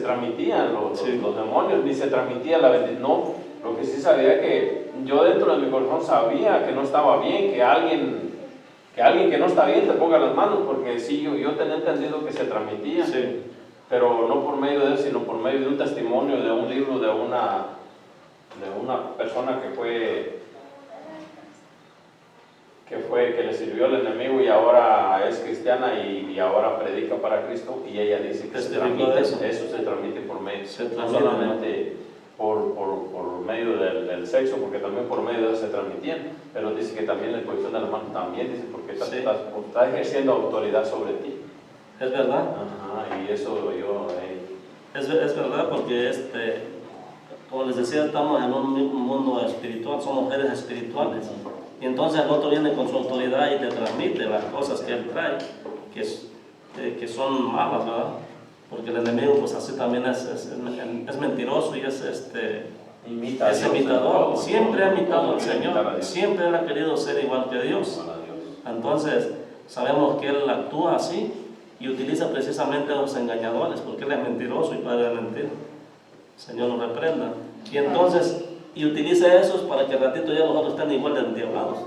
transmitían los demonios, ni se transmitía la bendición. No, lo que sí sabía que yo dentro de mi corazón sabía que no estaba bien, que alguien que no está bien te ponga las manos, porque sí, yo tenía entendido que se transmitía, Sí. pero no por medio de él, sino por medio de un testimonio, de un libro, de una persona que le sirvió al enemigo y ahora es cristiana y ahora predica para Cristo, y ella dice que se transmite, eso se transmite por medio, no solamente por medio del sexo, porque también por medio de él se transmitían, pero dice que también la imposición de las manos también, dice, porque está ejerciendo autoridad sobre ti. Es verdad. Ajá, y eso yo... Es verdad, porque como les decía, estamos en un mundo espiritual, somos seres espirituales. Y entonces el otro viene con su autoridad y te transmite las cosas que él trae, que son malas, ¿verdad? Porque el enemigo, pues así también es mentiroso y es imitador. Siempre ha imitado al Señor, siempre él ha querido ser igual que Dios. Entonces, sabemos que él actúa así y utiliza precisamente a los engañadores, porque él es mentiroso y padre de mentira. El Señor lo reprenda. Y entonces, utiliza esos para que al ratito ya los otros estén igual de endiablados.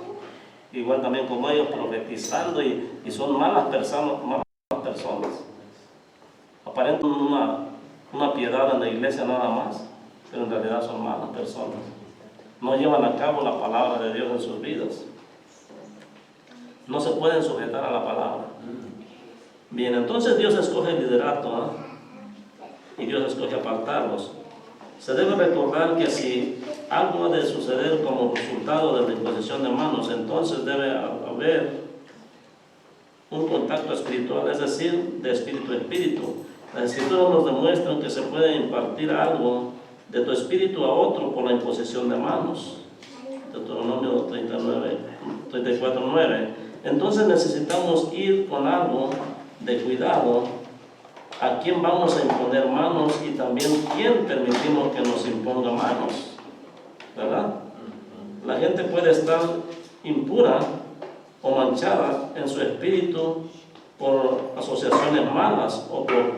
Igual también como ellos, profetizando, y son malas personas. Aparentan una piedad en la iglesia nada más, pero en realidad son malas personas. No llevan a cabo la palabra de Dios en sus vidas. No se pueden sujetar a la palabra. Bien, entonces Dios escoge el liderato, y Dios escoge apartarlos. Se debe recordar que si algo ha de suceder como resultado de la imposición de manos, entonces debe haber un contacto espiritual, es decir, de espíritu a espíritu. Las escrituras nos demuestran que se puede impartir algo de tu espíritu a otro por la imposición de manos. Deuteronomio 34:9. Entonces necesitamos ir con algo de cuidado a quién vamos a imponer manos y también quién permitimos que nos imponga manos, ¿verdad? La gente puede estar impura o manchada en su espíritu por asociaciones malas o por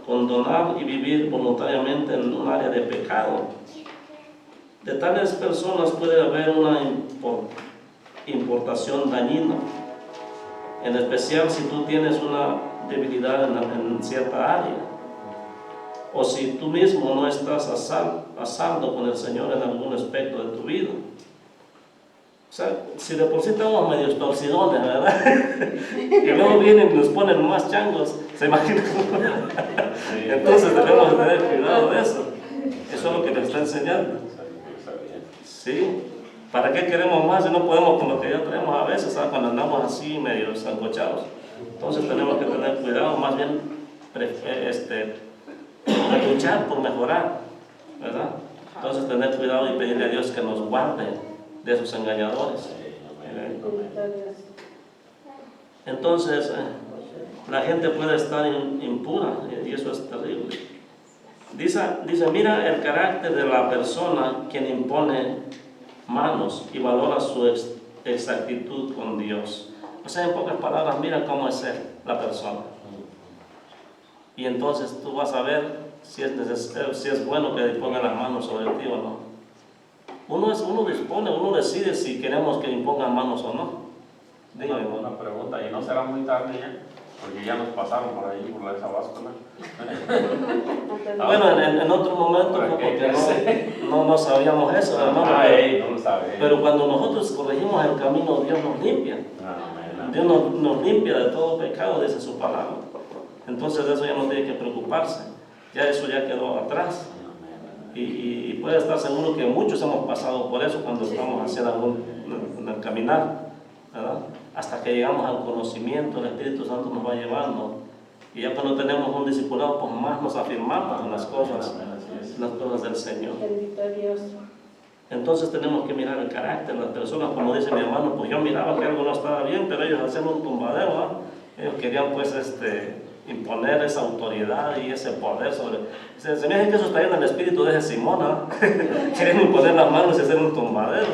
condonar y vivir voluntariamente en un área de pecado. De tales personas puede haber una importación dañina, en especial si tú tienes una debilidad en cierta área, o si tú mismo no estás a saldo con el Señor en algún aspecto de tu vida. O sea, si de por sí estamos medio torcidones, ¿verdad? Y luego vienen y nos ponen más changos, ¿se imaginan? Entonces debemos tener cuidado de eso. Eso es lo que les está enseñando. Sí. ¿Para qué queremos más si no podemos con lo que ya tenemos a veces, ¿sabes? Cuando andamos así medio zancochados? Entonces tenemos que tener cuidado, más bien luchar por mejorar, ¿verdad? Entonces tener cuidado y pedirle a Dios que nos guarde de esos engañadores. Entonces la gente puede estar impura y eso es terrible. Dice, mira el carácter de la persona quien impone manos y valora su exactitud con Dios. O sea, en pocas palabras, mira cómo es él, la persona. Y entonces tú vas a ver si es bueno que ponga las manos sobre ti o no. Uno dispone, uno decide si queremos que impongan manos o no. Dígame. Una pregunta, ¿y no será muy tarde ya? Porque ya nos pasaron por ahí, por esa báscula. Bueno, en otro momento, porque no sabíamos eso, hermano. No lo sabía. Pero cuando nosotros corregimos el camino, Dios nos limpia. Dios nos limpia de todo pecado, dice su palabra. Entonces de eso ya no tiene que preocuparse. Ya eso ya quedó atrás. Y puede estar seguro que muchos hemos pasado por eso cuando estamos haciendo en el caminar, ¿verdad? Hasta que llegamos al conocimiento, el Espíritu Santo nos va llevando. Y ya cuando tenemos un discipulado, pues más nos afirmamos en las cosas del Señor. Entonces tenemos que mirar el carácter de las personas. Como dice mi hermano, pues yo miraba que algo no estaba bien, pero ellos hacían un tumbadero, ¿no? Ellos querían pues imponer esa autoridad y ese poder sobre... Se me hace que eso está en el espíritu de ese Simón, ¿no? Quieren imponer las manos y hacer un tumbadero.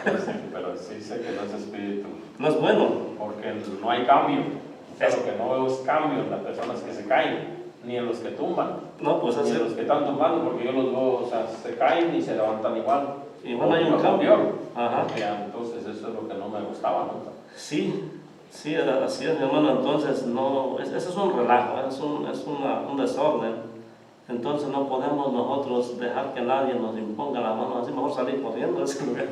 Pero sí sé que no es espíritu. No es bueno. Porque no hay cambio. O sea, lo que no veo es cambio en las personas que se caen. ni en los que tumban, No, pues ni así. en los que están tumbando, porque yo los veo, o sea, se caen y se levantan igual. Igual hay un cambio. Ajá. Entonces eso es lo que no me gustaba nunca. Sí, sí, así es, mi hermano. Entonces, no, eso es un relajo, es un desorden. Entonces no podemos nosotros dejar que nadie nos imponga la mano, así mejor salir corriendo de ese lugar,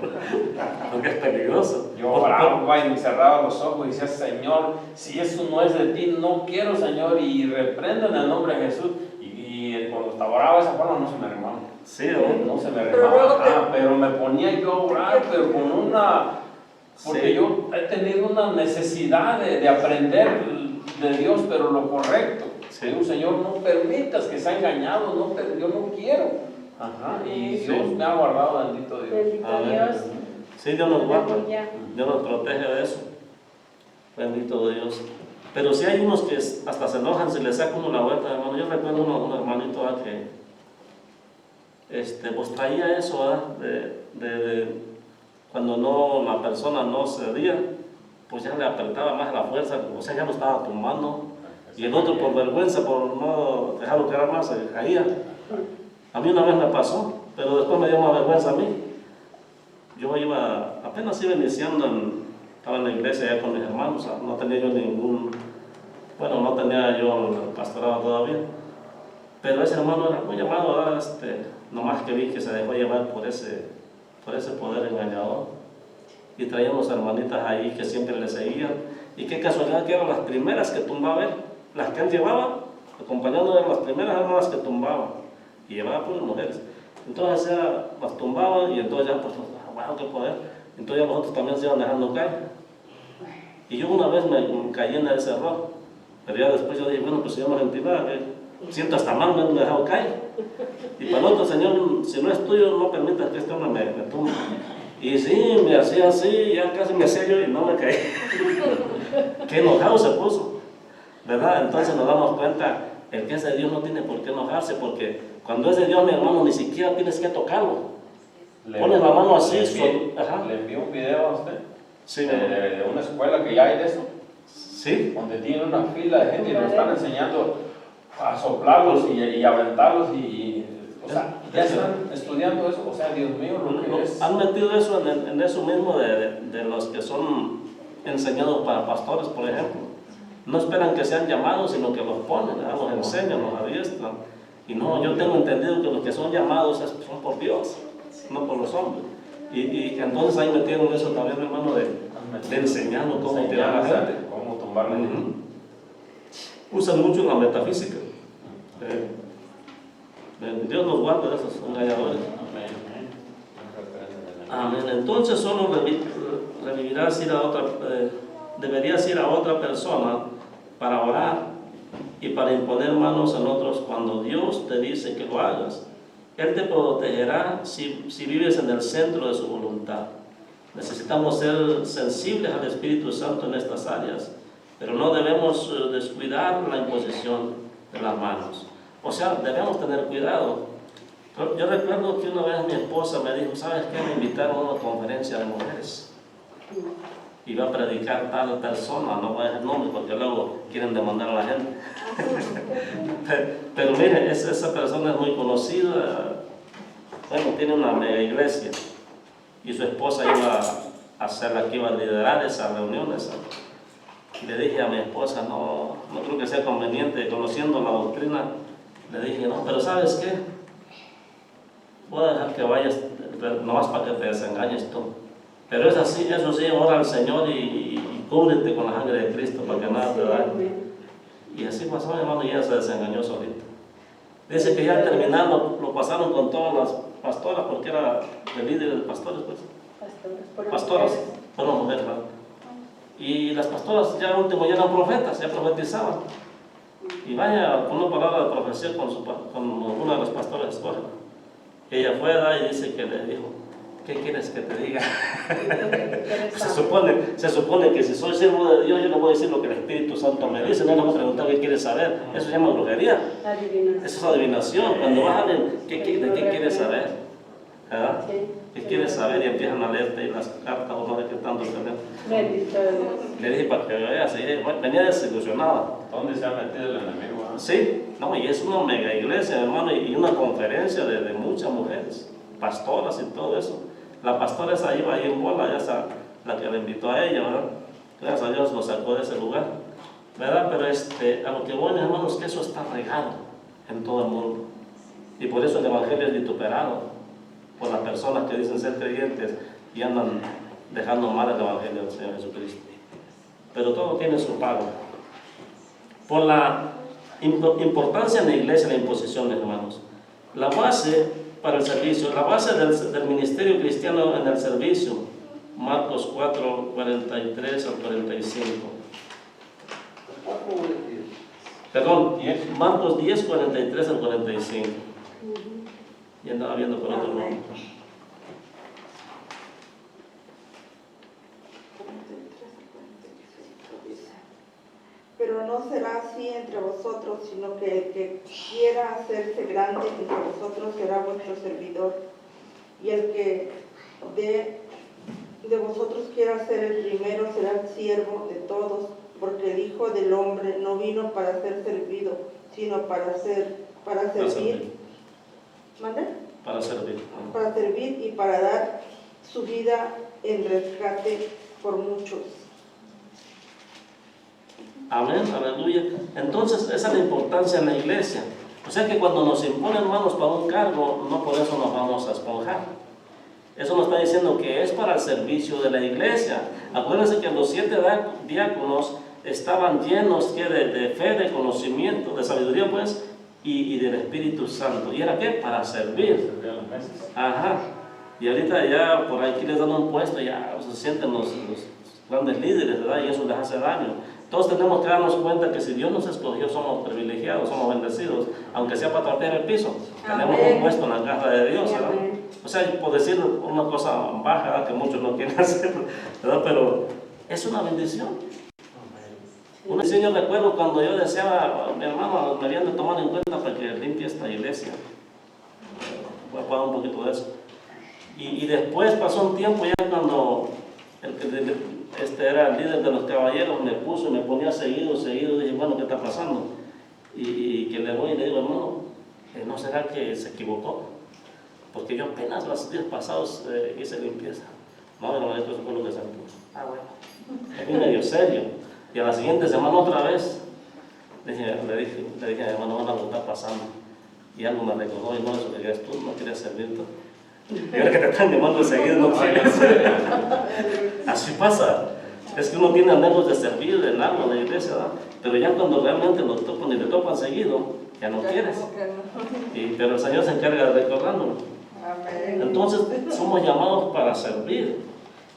porque es peligroso. Yo oraba y me cerraba los ojos y decía, Señor, si eso no es de ti, no quiero, Señor, y reprendo en el nombre de Jesús. Y cuando estaba oraba de esa forma no se me arrimaba. Sí, ¿no? No se me arrimaba, pero me ponía yo a orar, pero con una... Porque Sí. yo he tenido una necesidad de aprender de Dios, pero lo correcto. Sí. Digo, Señor, no permitas que sea engañado, yo no quiero. Ajá. Y Sí. Dios me ha guardado, bendito Dios. Bendito Amén. Dios. Sí, Dios nos guarda, Aleluya. Dios nos protege de eso. Bendito Dios. Pero sí hay unos que hasta se enojan si les saca uno la vuelta, hermano. Yo recuerdo un hermanito que pues traía eso, ¿verdad? De cuando no, la persona no cedía, pues ya le apretaba más la fuerza, o sea, ya lo estaba tumbando. Y el otro, por vergüenza, por no dejarlo quedar más, se caía. A mí una vez me pasó, pero después me dio más vergüenza a mí. Yo apenas iba iniciando, estaba en la iglesia ya con mis hermanos, o sea, no tenía yo no tenía yo el pastorado todavía. Pero ese hermano era muy llamado, ¿verdad? Nomás que vi que se dejó llevar por ese poder engañador. Y traíamos hermanitas ahí que siempre le seguían. Y qué casualidad que eran las primeras que tumbaba él. Las que él llevaba, acompañando eran las primeras eran las que tumbaban. Y llevaba por las mujeres. Entonces ya las tumbaban y entonces ya, pues, wow, qué poder. Entonces ya los otros también se iban dejando caer. Y yo una vez me caí en ese error. Pero ya después yo dije, bueno, pues si yo me sentí nada, siento hasta mal, me han dejado caer. Y para el otro, Señor, si no es tuyo, no permitas que este hombre me tumbe. Y sí, me hacía así, ya casi me hacía yo y no me caí. Qué enojado se puso, ¿verdad? Entonces nos damos cuenta, el que es de Dios no tiene por qué enojarse, porque cuando es de Dios, mi hermano, ni siquiera tienes que tocarlo. Pones la mano así. Le envío un video a usted, sí, de una escuela que ya hay de eso. Sí. Donde tiene una fila de gente y nos están enseñando a soplarlos y aventarlos o sea, ya están estudiando eso, o sea, Dios mío, lo que es. Han metido eso en eso mismo de los que son enseñados para pastores, por ejemplo. No esperan que sean llamados, sino que los ponen, los enseñan, los adiestran. Y no, yo tengo entendido que los que son llamados son por Dios, no por los hombres. Y entonces ahí metieron eso también, hermano, de enseñarnos cómo tirar a la gente. Cómo tumbarla. Usan mucho la metafísica. Dios nos guarda de esos engañadores. Amén. Entonces solo deberías ir a otra persona para orar y para imponer manos en otros cuando Dios te dice que lo hagas. Él te protegerá si vives en el centro de su voluntad. Necesitamos ser sensibles al Espíritu Santo en estas áreas, pero no debemos descuidar la imposición de las manos. O sea, debemos tener cuidado. Yo recuerdo que una vez mi esposa me dijo, ¿sabes qué? Me invitaron a una conferencia de mujeres. Iba a predicar tal persona, no voy a decir nombre porque luego quieren demandar a la gente. Pero mire, esa persona es muy conocida. Bueno, tiene una mega iglesia. Y su esposa iba a ser la que iba a liderar esas reuniones. Y le dije a mi esposa, no creo que sea conveniente, conociendo la doctrina. Le dije, no, pero ¿sabes qué? Voy a dejar que vayas, nomás para que te desengañes tú. Pero es así, eso sí, ora al Señor y cúbrete con la sangre de Cristo para que nada te dañe. Y así pasó, mi hermano, y ella se desengañó solita. Dice que ya al terminar lo pasaron con todas las pastoras, porque era el líder de pastores, pues. Pastoras, fueron mujeres, ¿verdad? Y las pastoras ya último ya eran profetas, ya profetizaban. Y vaya con una palabra de profecía con una de las pastoras escoge. Ella fue y dice que le dijo, ¿qué quieres que te diga? se supone que si soy siervo de Dios, yo le voy a decir lo que el Espíritu Santo me dice, no le voy a preguntar qué quieres saber. Eso se llama brujería. Eso es adivinación. Cuando vas a ver, ¿de qué quieres saber? ¿Verdad? ¿Qué quieres saber? Y empiezan a leerte y las cartas o no decretando el tener. Le dije para que veas, venía desilusionada. ¿Dónde se ha metido el enemigo? Sí, no, y es una mega iglesia, hermano, y una conferencia de muchas mujeres, pastoras y todo eso. La pastora esa iba ahí en bola, esa, la que le invitó a ella, ¿verdad? Gracias a Dios lo sacó de ese lugar, ¿verdad? Pero a lo que voy, mis hermanos, que eso está regado en todo el mundo. Y por eso el evangelio es vituperado por las personas que dicen ser creyentes y andan dejando mal el evangelio del Señor Jesucristo. Pero todo tiene su pago. Por la importancia en la iglesia, la imposición, hermanos. La base para el servicio, la base del ministerio cristiano en el servicio, Marcos 4, 43 al 45. Perdón, Marcos 10, 43 al 45. Y andaba viendo por otro lado. Pero no será así entre vosotros, sino que el que quiera hacerse grande entre vosotros será vuestro servidor, y el que de vosotros quiera ser el primero será el siervo de todos, porque el Hijo del Hombre no vino para ser servido, sino para servir. ¿Mande? Para servir. Para servir y para dar su vida en rescate por muchos. Amén, aleluya. Entonces, esa es la importancia en la iglesia. O sea que cuando nos imponen manos para un cargo, no por eso nos vamos a esponjar. Eso nos está diciendo que es para el servicio de la iglesia. Acuérdense que los 7 diáconos estaban llenos de fe, de conocimiento, de sabiduría, pues, y del Espíritu Santo. ¿Y era qué? Para servir. Ajá. Y ahorita ya por aquí les dan un puesto, ya se sienten los grandes líderes, ¿verdad? Y eso les hace daño. Todos tenemos que darnos cuenta que si Dios nos escogió, somos privilegiados, somos bendecidos, aunque sea para trapear el piso. Amén. Tenemos un puesto en la casa de Dios, ¿verdad? Amén. O sea, por decir una cosa baja, ¿verdad? Que muchos no quieren hacer, ¿verdad? Pero es una bendición. Una vez yo recuerdo cuando yo deseaba, mi hermano me habían de tomar en cuenta para que limpie esta iglesia. Voy a hablar un poquito de eso. Y después pasó un tiempo ya cuando era el líder de los caballeros, me puso y me ponía seguido, dije, bueno, ¿qué está pasando? Y que le voy y le digo, hermano, ¿no será que se equivocó? Porque yo apenas los días pasados hice limpieza. No, hermano, esto fue lo que se me puso. Ah, bueno. Es medio serio. Y a la siguiente semana otra vez, le dije, hermano, bueno, ¿qué está pasando? Y algo me recordó, y no, eso que querías tú, no querías servir tú. Y ahora que te están llamando seguido, no quieres servir. Así pasa. Es que uno tiene anhelos de servir en algo en la iglesia, ¿verdad? Pero ya cuando realmente lo topan y le topan seguido, ya no quieres. Pero el Señor se encarga de recordándolo. Entonces, somos llamados para servir.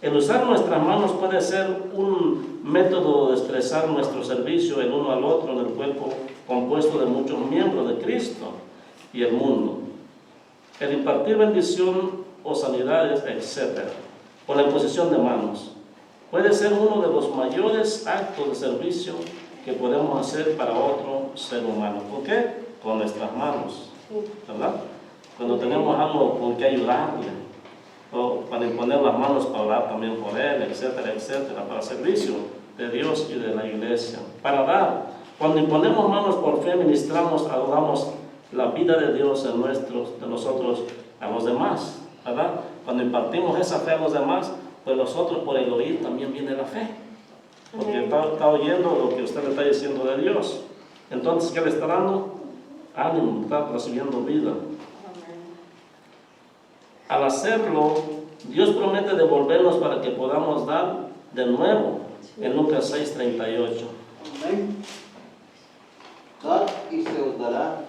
El usar nuestras manos puede ser un método de expresar nuestro servicio el uno al otro en el cuerpo compuesto de muchos miembros de Cristo y el mundo. El impartir bendición o sanidades, etc. O la imposición de manos puede ser uno de los mayores actos de servicio que podemos hacer para otro ser humano. ¿Por qué? Con nuestras manos, ¿verdad? Cuando tenemos algo con que ayudarle, o para imponer las manos para orar también por él, etcétera, etcétera, para servicio de Dios y de la iglesia. Para dar, cuando imponemos manos por fe, ministramos, adoramos la vida de Dios en de nosotros a los demás, ¿verdad? Cuando impartimos esa fe a los demás, pues nosotros por el oír también viene la fe, porque está oyendo lo que usted le está diciendo de Dios. Entonces, ¿qué le está dando? Ánimo, está recibiendo vida. Al hacerlo, Dios promete devolvernos para que podamos dar de nuevo, en Lucas 6:38. Amén. Dad y se os dará,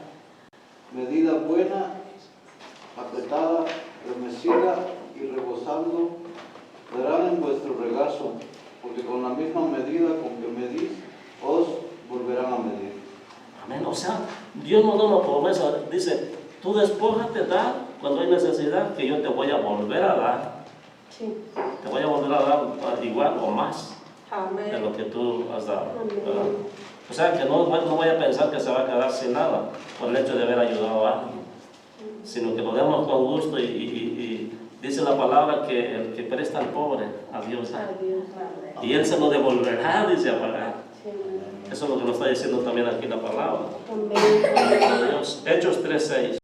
medida buena, apretada, remecida y rebosando, darán en vuestro regazo, porque con la misma medida con que medís, os volverán a medir. Amén. O sea, Dios nos da una promesa, dice, tú despójate, da cuando hay necesidad, que yo te voy a volver a dar. Sí. Te voy a volver a dar igual o más. Amén. De lo que tú has dado. O sea, que no vaya a pensar que se va a quedar sin nada por el hecho de haber ayudado a alguien, sino que lo demos con gusto y dice la palabra que el que presta al pobre, a Dios da. Y Él se lo devolverá, dice a pagar. Eso es lo que nos está diciendo también aquí la palabra de Dios. Hechos 3:6.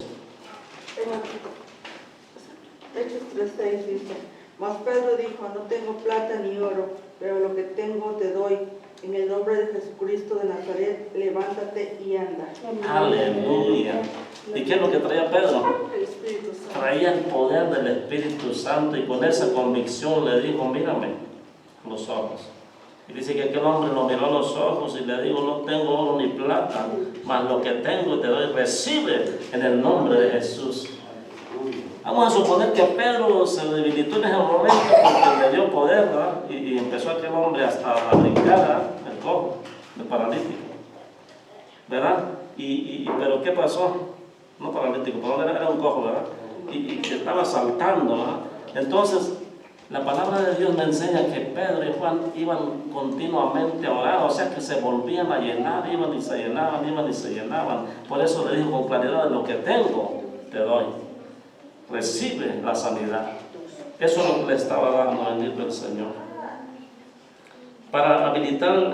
Hechos 3:6 dice, mas Pedro dijo, no tengo plata ni oro, pero lo que tengo te doy. En el nombre de Jesucristo de Nazaret, levántate y anda. Aleluya. ¿Y qué es lo que traía Pedro? El Espíritu Santo. Traía el poder del Espíritu Santo y con esa convicción le dijo, mírame los ojos. Y dice que aquel hombre lo miró a los ojos y le dijo, no tengo oro ni plata, mas lo que tengo te doy, recibe en el nombre de Jesús. Vamos a suponer que Pedro se debilitó en ese momento porque le dio poder, ¿verdad? Y empezó aquel hombre hasta a brincar, ¿verdad? El cojo, el paralítico, ¿verdad? Pero ¿qué pasó? No paralítico, pero era un cojo, ¿verdad? Y que estaba saltando, ¿verdad? Entonces, la palabra de Dios me enseña que Pedro y Juan iban continuamente a orar, o sea que se volvían a llenar, iban y se llenaban, iban y se llenaban. Por eso le dijo con claridad, de lo que tengo, te doy. Recibe la sanidad. Eso es lo que le estaba dando, bendito el Señor. Para habilitar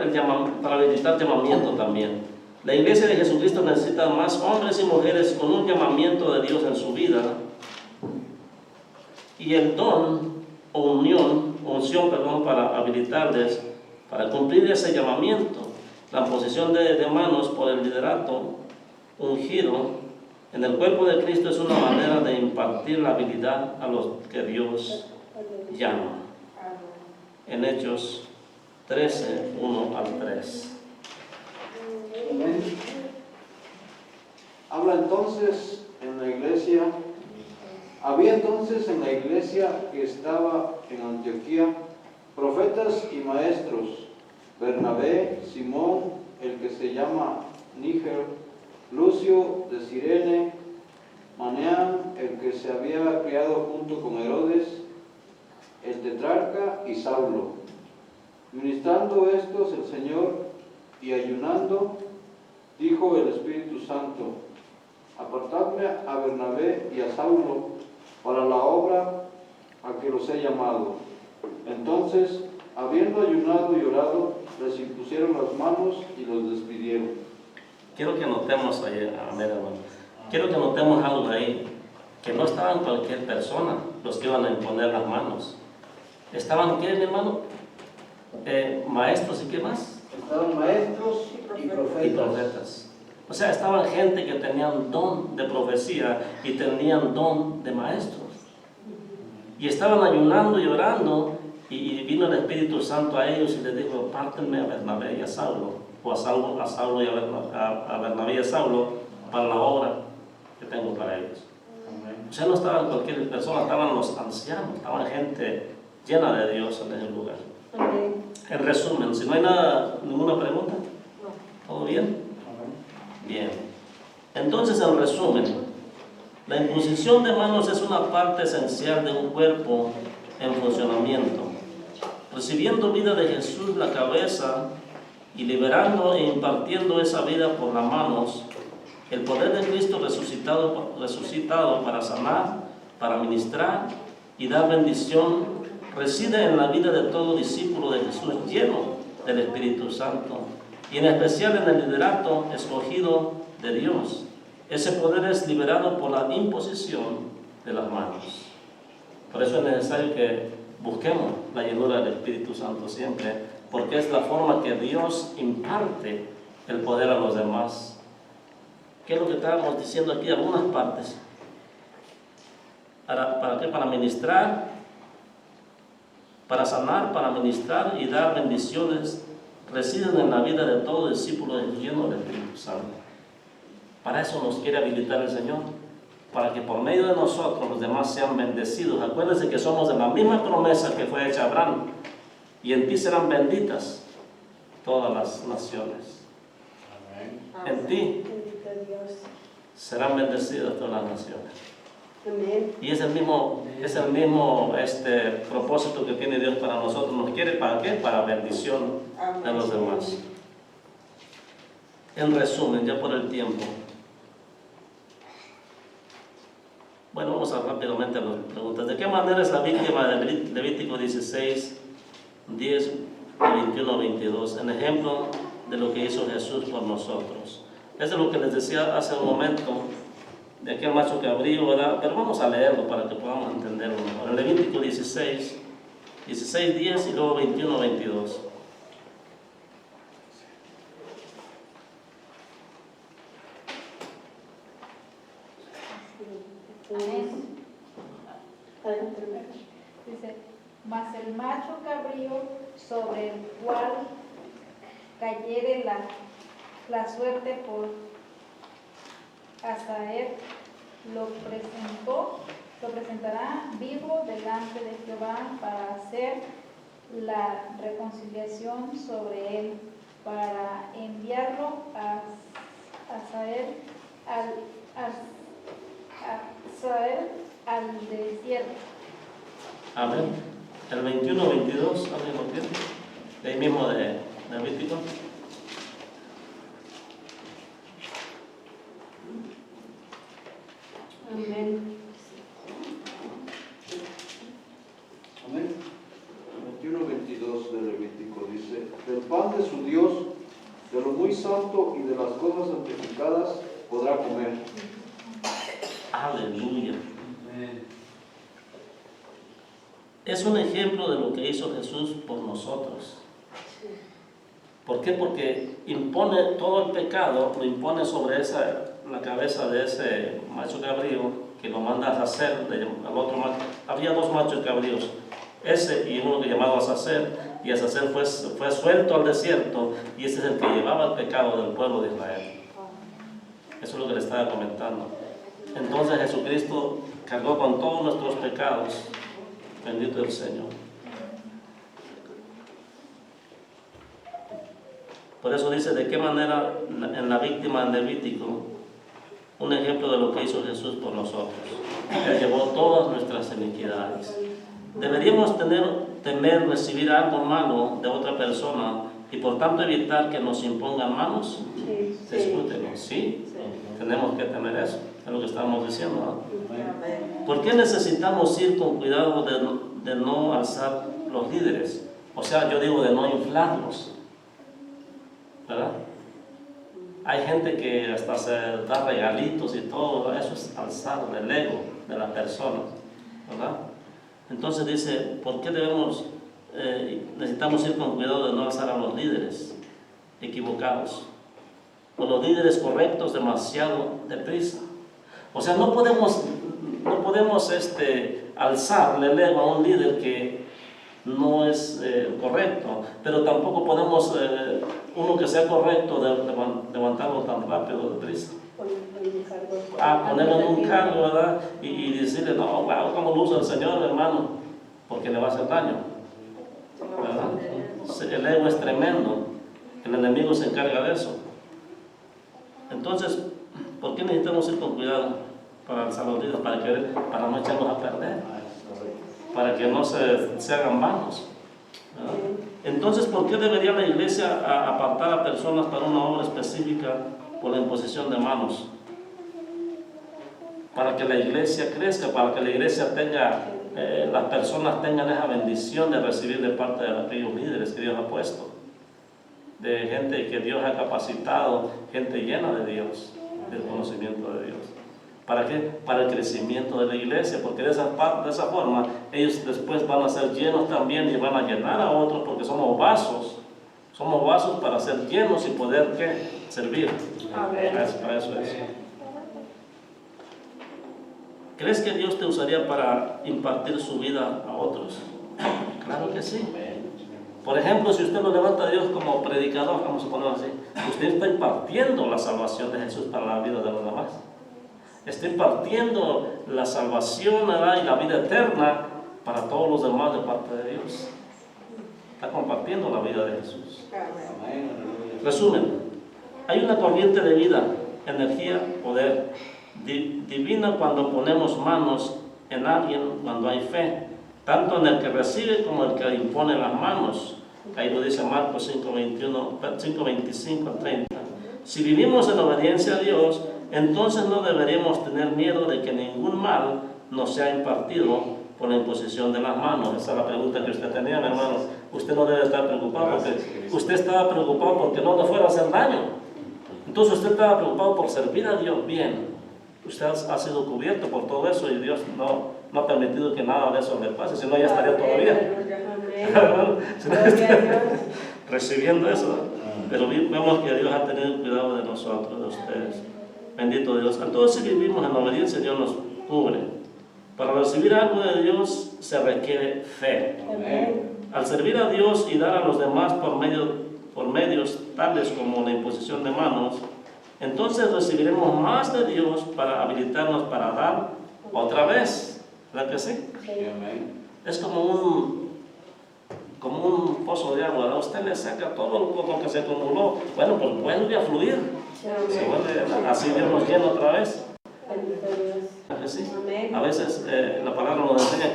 llamamiento también. La iglesia de Jesucristo necesita más hombres y mujeres con un llamamiento de Dios en su vida. Y el don o unción, para habilitarles, para cumplir ese llamamiento. La posición de manos por el liderato ungido en el cuerpo de Cristo es una manera de impartir la habilidad a los que Dios llama. En Hechos 13, 1 al 3. Amén. Habla entonces en la iglesia. Había entonces en la iglesia que estaba en Antioquía profetas y maestros: Bernabé, Simón, el que se llama Níger, Lucio de Cirene, Manaén, el que se había criado junto con Herodes, el tetrarca, y Saulo. Ministrando estos el Señor y ayunando, dijo el Espíritu Santo: apartadme a Bernabé y a Saulo para la obra a que los he llamado. Entonces, habiendo ayunado y orado, les impusieron las manos y los despidieron. Quiero que notemos ahí, hermano. Quiero que notemos algo ahí, que no estaban cualquier persona los que iban a imponer las manos. Estaban, ¿qué, mi hermano? Maestros y qué más? Estaban maestros y profetas. O sea, estaban gente que tenían don de profecía y tenían don de maestros. Y estaban ayunando y orando, y vino el Espíritu Santo a ellos y les dijo: apártenme a Bernabé y a Saulo, o a Saulo y a Bernabé y a Saulo para la obra que tengo para ellos. O sea, no estaban cualquier persona, estaban los ancianos, estaban gente llena de Dios en ese lugar. En resumen, si no hay ninguna pregunta, ¿todo bien? Bien. Entonces, en resumen, la imposición de manos es una parte esencial de un cuerpo en funcionamiento. Recibiendo vida de Jesús, la cabeza, y liberando e impartiendo esa vida por las manos, el poder de Cristo resucitado para sanar, para ministrar y dar bendición, reside en la vida de todo discípulo de Jesús lleno del Espíritu Santo, y en especial en el liderato escogido de Dios. Ese poder es liberado por la imposición de las manos. Por eso es necesario que busquemos la llenura del Espíritu Santo siempre, porque es la forma que Dios imparte el poder a los demás. ¿Qué es lo que estábamos diciendo aquí? Algunas partes. ¿Para qué? Para ministrar, para sanar, para ministrar y dar bendiciones, residen en la vida de todo discípulo lleno del Espíritu Santo. Para eso nos quiere habilitar el Señor, para que por medio de nosotros los demás sean bendecidos. Acuérdense que somos de la misma promesa que fue hecha a Abraham: y en ti serán benditas todas las naciones. Amén. En ti serán bendecidas todas las naciones. Amén. Y es el mismo propósito que tiene Dios para nosotros. Nos quiere ¿para qué? Para bendición de los demás. En resumen, ya por el tiempo. Bueno, vamos a rápidamente a las preguntas. ¿De qué manera es la víctima de Levítico 16, 10 y 21 22? En ejemplo, de lo que hizo Jesús por nosotros. Eso es lo que les decía hace un momento, de aquel macho cabrío, ¿verdad? Pero vamos a leerlo para que podamos entenderlo mejor. En Levítico 16, 10 y luego 21, 22. Amén. Dice, mas el macho cabrío sobre el cual cayere la suerte por Asael, lo presentará vivo delante de Jehová para hacer la reconciliación sobre él, para enviarlo a Asael al desierto. Amén. El 21, 22, ¿alguien lo tiene? De ahí mismo de Levítico. Amén. Amén. 21-22 de Levítico dice: del pan de su Dios, de lo muy santo y de las cosas santificadas podrá comer. Aleluya. Es un ejemplo de lo que hizo Jesús por nosotros. ¿Por qué? Porque impone todo el pecado, lo impone sobre la cabeza de ese macho cabrío que lo manda a hacer al otro macho. Había dos machos cabríos, ese y uno que llamaba Azazel, y Azazel fue suelto al desierto, y ese es el que llevaba el pecado del pueblo de Israel. Eso es lo que le estaba comentando. Entonces Jesucristo cargó con todos nuestros pecados. Bendito el Señor. Por eso dice de qué manera en la víctima en Levítico, un ejemplo de lo que hizo Jesús por nosotros. Él llevó todas nuestras iniquidades. ¿Deberíamos temer recibir algo malo de otra persona y por tanto evitar que nos impongan manos? Sí. Discútenos, ¿sí? Tenemos que temer eso, es lo que estamos diciendo, ¿no? Amén. ¿Por qué necesitamos ir con cuidado de no alzar los líderes? O sea, yo digo de no inflarlos, ¿verdad? Hay gente que hasta se da regalitos y todo, eso es alzar el ego de las personas, ¿verdad? Entonces dice, ¿por qué necesitamos ir con cuidado de no alzar a los líderes equivocados? O los líderes correctos demasiado deprisa. O sea, no podemos alzarle el ego a un líder que no es correcto, pero tampoco podemos, uno que sea correcto, levantarlo tan rápido, deprisa. Ponerlo en un cargo, ¿verdad? Y decirle, no, wow, ¿cómo lo usa el Señor, hermano? Porque le va a hacer daño, ¿verdad? El ego es tremendo, el enemigo se encarga de eso. Entonces, ¿por qué necesitamos ir con cuidado para alzar los líderes? Para no echarlos a perder, para que no se hagan vanos, ¿verdad? Entonces, ¿por qué debería la iglesia apartar a personas para una obra específica por la imposición de manos? Para que la iglesia crezca, para que la iglesia las personas tengan esa bendición de recibir de parte de aquellos líderes que Dios ha puesto, de gente que Dios ha capacitado, gente llena de Dios, del conocimiento de Dios. ¿Para qué? Para el crecimiento de la iglesia, porque de esa forma ellos después van a ser llenos también y van a llenar a otros, porque somos vasos para ser llenos y poder ¿qué? Servir. Para eso es. ¿Crees que Dios te usaría para impartir su vida a otros? Claro que sí. Por ejemplo, si usted lo levanta a Dios como predicador, vamos a ponerlo así, usted está impartiendo la salvación de Jesús para la vida de los demás. Está impartiendo la salvación, ¿verdad? Y la vida eterna para todos los demás de parte de Dios. Está compartiendo la vida de Jesús. Resumen, hay una corriente de vida, energía, poder divina cuando ponemos manos en alguien, cuando hay fe, tanto en el que recibe como el que impone las manos. Ahí lo dice Marcos 5:25 al 30. Si vivimos en obediencia a Dios, entonces no deberíamos tener miedo de que ningún mal nos sea impartido por la imposición de las manos. Esa es la pregunta que usted tenía, mi hermano. Usted no debe estar preocupado porque usted estaba preocupado porque no le fuera a hacer daño. Entonces usted estaba preocupado por servir a Dios bien. Usted ha sido cubierto por todo eso y Dios no ha permitido que nada de eso le pase, si no ya estaría todavía si no, recibiendo eso. Pero vemos que Dios ha tenido cuidado de nosotros, de ustedes. Bendito Dios. Entonces, si vivimos en la obediencia, Dios nos cubre. Para recibir algo de Dios se requiere fe. Al servir a Dios y dar a los demás por medios tales como la imposición de manos, entonces recibiremos más de Dios para habilitarnos para dar otra vez. ¿Verdad que sí? Es como un pozo de agua. A usted le saca todo lo que se acumuló. Bueno, pues vuelve a fluir. Así Dios nos llena otra vez. ¿Sí? A veces la palabra nos enseña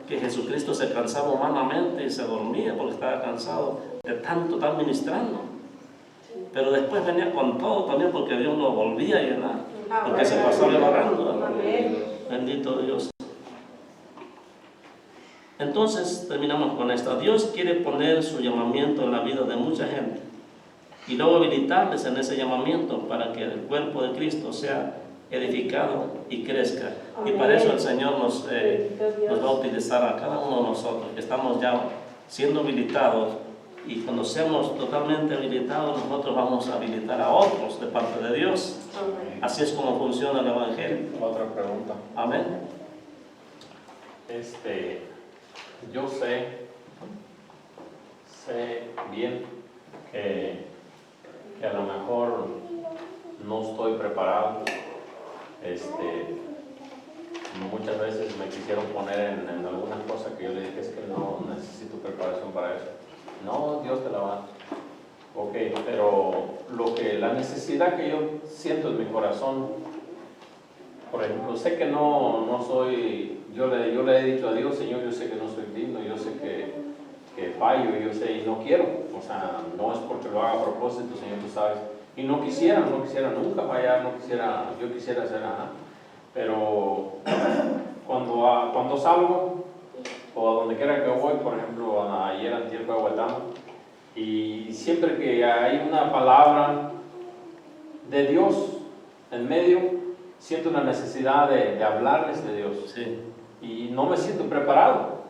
que Jesucristo se cansaba humanamente y se dormía porque estaba cansado de tanto estar ministrando. Pero después venía con todo también porque Dios lo volvía a llenar, porque se pasaba orando. Bendito Dios. Entonces terminamos con esto. Dios quiere poner su llamamiento en la vida de mucha gente y luego habilitarles en ese llamamiento para que el cuerpo de Cristo sea edificado y crezca. Y para eso el Señor nos va a utilizar a cada uno de nosotros, que estamos ya siendo habilitados, y cuando seamos totalmente habilitados, nosotros vamos a habilitar a otros de parte de Dios. Así es como funciona el Evangelio. Otra pregunta. Amén. Yo sé bien que a lo mejor no estoy preparado. Muchas veces me quisieron poner en algunas cosas que yo le dije, es que no necesito preparación para eso. No, Dios te la va a dar. Ok, pero la necesidad que yo siento en mi corazón, por ejemplo, sé que no soy, yo le he dicho a Dios, Señor, yo sé que no soy digno, yo sé que fallo, yo sé y no quiero, o sea, no es porque lo haga a propósito, Señor, tú sabes, y no quisiera nunca fallar, yo quisiera hacer nada, pero cuando salgo, o a donde quiera que voy, por ejemplo, ayer antier fue a Huetamo, y siempre que hay una palabra de Dios en medio, siento una necesidad de hablarles de Dios. Sí. Y no me siento preparado.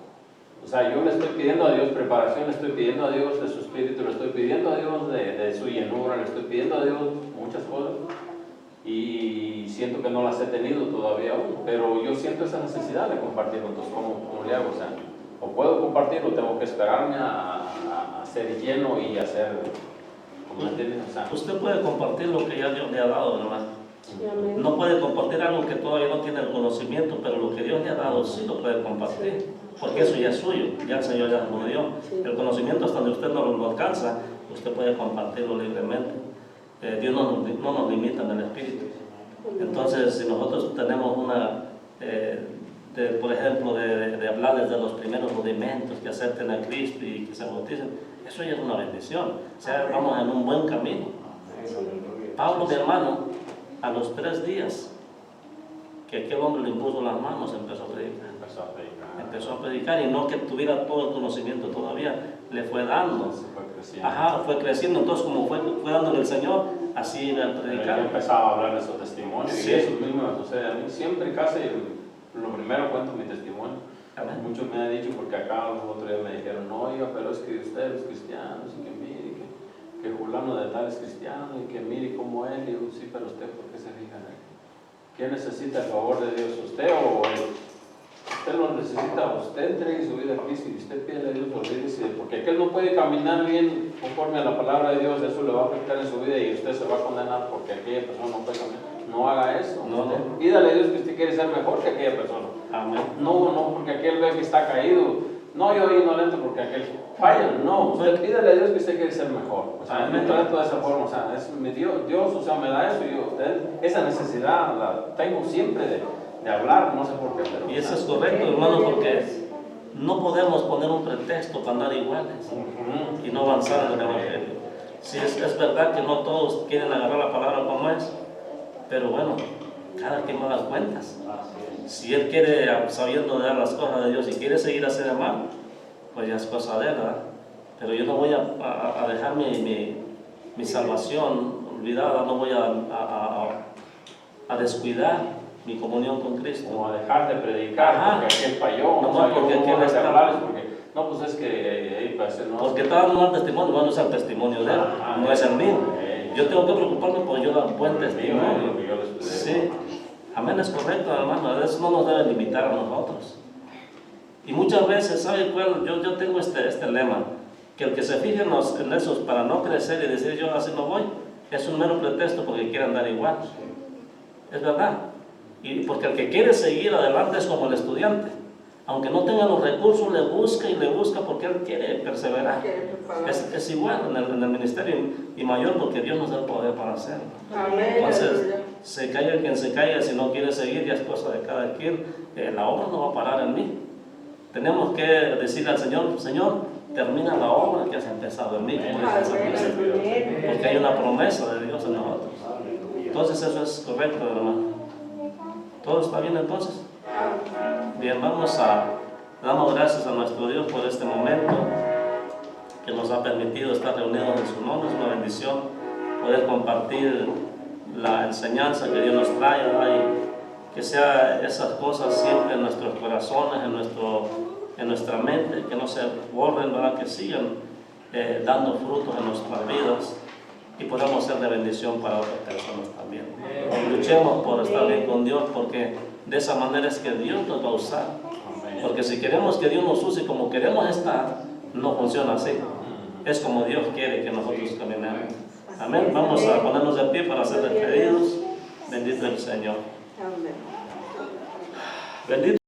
O sea, yo le estoy pidiendo a Dios preparación, le estoy pidiendo a Dios de su espíritu, le estoy pidiendo a Dios de su llenura, le estoy pidiendo a Dios muchas cosas. Y siento que no las he tenido todavía aún. Pero yo siento esa necesidad de compartirlo. Entonces, ¿cómo le hago? O sea, o puedo compartirlo, tengo que esperarme a ser lleno y a ser, ¿cómo entienden? O sea, usted puede compartir lo que ya Dios le ha dado, hermano. No puede compartir algo que todavía no tiene el conocimiento, pero lo que Dios le ha dado sí lo puede compartir, porque eso ya es suyo, ya el Señor ya lo dio. El conocimiento hasta donde usted no lo alcanza, usted puede compartirlo libremente. Dios no nos limita en el espíritu. Entonces, si nosotros tenemos por ejemplo, de hablarles de los primeros rudimentos, que acepten a Cristo y que se bauticen, eso ya es una bendición. O sea, vamos en un buen camino. Pablo, mi hermano, a los 3 días que aquel hombre le impuso las manos, empezó a predicar, y no que tuviera todo el conocimiento todavía, le fue dando. Fue creciendo. Entonces, como fue dándole el Señor, así iba a predicar. Yo empezaba a hablar de su testimonio, sí. Y eso mismo me sucede a mí. Siempre casi lo primero cuento mi testimonio. Amén. Muchos me han dicho, porque acá los otros días me dijeron, no, oiga, pero es que ustedes los cristianos, y que mire, que fulano de tal es cristiano, y que mire cómo él, y digo, sí, pero usted, ¿por qué se fija en él? ¿Quién necesita el favor de Dios? ¿Usted o él? Usted lo necesita, usted entregue su vida a Cristo y usted pide a Dios, olvídese, porque aquel no puede caminar bien conforme a la palabra de Dios, eso le va a afectar en su vida y usted se va a condenar porque aquella persona no puede caminar. No haga eso. No. Pídale a Dios que usted quiere ser mejor que aquella persona. Amén. No, porque aquel ve que está caído. No, yo ahí no le entro porque aquel falla. No, usted pídale a Dios que usted quiere ser mejor. O sea, me trato de esa forma. O sea, es mi Dios, o sea, me da eso. Esa necesidad la tengo siempre de hablar, no sé por qué. Pero, y eso es correcto, hermano, porque no podemos poner un pretexto para andar iguales y no avanzar en el Evangelio. Sí, es verdad que no todos quieren agarrar la palabra como es, pero bueno, Cada quien va a dar cuentas. Si él quiere, sabiendo de las cosas de Dios, y quiere seguir haciendo mal, pues ya es cosa de él, ¿verdad? Pero yo no voy a dejar mi salvación olvidada, no voy a descuidar mi comunión con Cristo. Como a dejar de predicar, Ajá. porque aquel falló, No, o sea, porque yo aquel no está- hablarles, porque no, pues es que pues, no, Porque está dando mal testimonio, bueno, es el testimonio de él, Ajá. no es el mío. Yo tengo que preocuparme porque yo doy un buen lo testimonio. que yo les pedí. Sí, amén, es correcto, hermano, eso no nos debe limitar a nosotros. Y muchas veces, ¿sabe cuál? Yo tengo este lema, que el que se fije en esos para no crecer y decir yo así no voy, es un mero pretexto porque quiere andar igual. Es verdad. Y porque el que quiere seguir adelante es como el estudiante. Aunque no tenga los recursos, le busca y le busca porque él quiere perseverar. Es igual en el ministerio y mayor porque Dios nos da el poder para hacerlo. Amén. Entonces, se caiga quien se caiga, si no quiere seguir, ya es cosa de cada quien. La obra no va a parar en mí. Tenemos que decirle al Señor, Señor, termina la obra que has empezado en mí, como dice el salmista. Porque hay una promesa de Dios en nosotros. Entonces eso es correcto, hermano. ¿Todo está bien entonces? Bien, damos gracias a nuestro Dios por este momento que nos ha permitido estar reunidos en su nombre. Es una bendición poder compartir la enseñanza que Dios nos trae, ¿verdad? Y que sea esas cosas siempre en nuestros corazones, en nuestra mente, que no se borren, ¿verdad? Que sigan dando frutos en nuestras vidas y podamos ser de bendición para otras personas también. Luchemos por estar bien con Dios, porque de esa manera es que Dios nos va a usar. Porque si queremos que Dios nos use como queremos estar, no funciona así. Es como Dios quiere que nosotros caminemos. Amén. Vamos a ponernos de pie para ser despedidos. Bendito el Señor. Amén. Bendito.